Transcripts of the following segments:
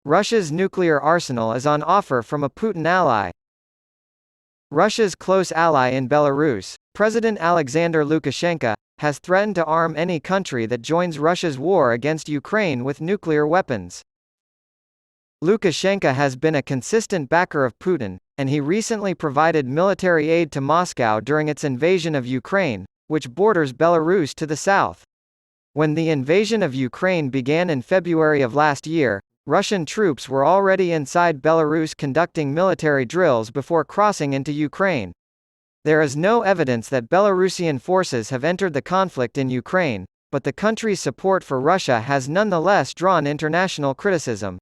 Russia's nuclear arsenal is on offer from a Putin ally. Russia's close ally in Belarus, President Alexander Lukashenko, has threatened to arm any country that joins Russia's war against Ukraine with nuclear weapons. Lukashenko has been a consistent backer of Putin, and he recently provided military aid to Moscow during its invasion of Ukraine, which borders Belarus to the south. When the invasion of Ukraine began in February of last year, Russian troops were already inside Belarus conducting military drills before crossing into Ukraine. There is no evidence that Belarusian forces have entered the conflict in Ukraine, but the country's support for Russia has nonetheless drawn international criticism.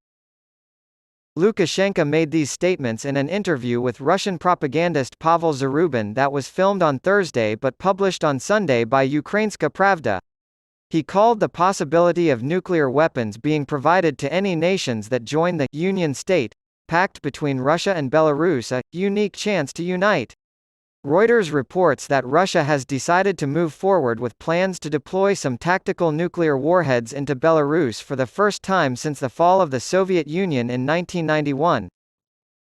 Lukashenko made these statements in an interview with Russian propagandist Pavel Zarubin that was filmed on Thursday but published on Sunday by Ukrainska Pravda. He called the possibility of nuclear weapons being provided to any nations that join the Union State pact between Russia and Belarus a unique chance to unite. Reuters reports that Russia has decided to move forward with plans to deploy some tactical nuclear warheads into Belarus for the first time since the fall of the Soviet Union in 1991.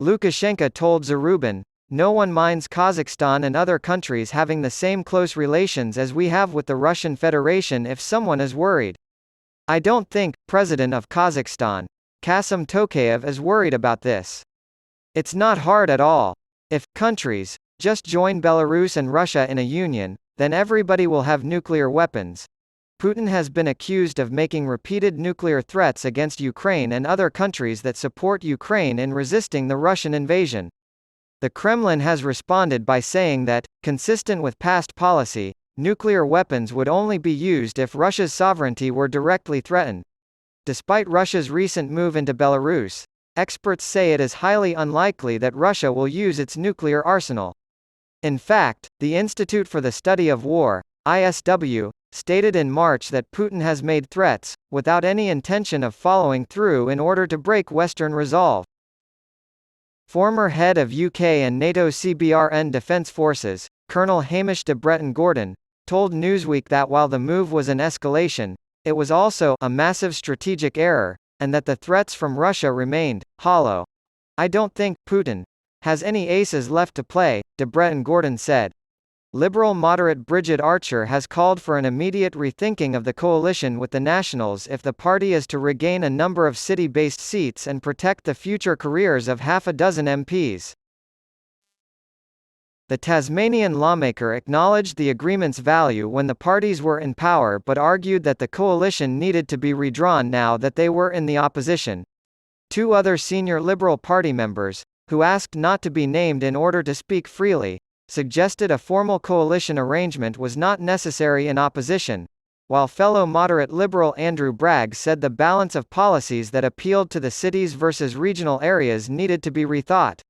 Lukashenko told Zarubin, "No one minds Kazakhstan and other countries having the same close relations as we have with the Russian Federation if someone is worried. I don't think President of Kazakhstan, Kassym Tokayev, is worried about this. It's not hard at all. If countries just join Belarus and Russia in a union, then everybody will have nuclear weapons." Putin has been accused of making repeated nuclear threats against Ukraine and other countries that support Ukraine in resisting the Russian invasion. The Kremlin has responded by saying that, consistent with past policy, nuclear weapons would only be used if Russia's sovereignty were directly threatened. Despite Russia's recent move into Belarus, experts say it is highly unlikely that Russia will use its nuclear arsenal. In fact, the Institute for the Study of War, ISW, stated in March that Putin has made threats, without any intention of following through in order to break Western resolve. Former head of UK and NATO CBRN Defence Forces, Colonel Hamish de Breton-Gordon, told Newsweek that while the move was an escalation, it was also a massive strategic error, and that the threats from Russia remained hollow. "I don't think Putin has any aces left to play," de Breton-Gordon said. Liberal moderate Bridget Archer has called for an immediate rethinking of the coalition with the Nationals if the party is to regain a number of city-based seats and protect the future careers of half a dozen MPs. The Tasmanian lawmaker acknowledged the agreement's value when the parties were in power but argued that the coalition needed to be redrawn now that they were in the opposition. Two other senior Liberal Party members, who asked not to be named in order to speak freely, suggested a formal coalition arrangement was not necessary in opposition, while fellow moderate Liberal Andrew Bragg said the balance of policies that appealed to the cities versus regional areas needed to be rethought.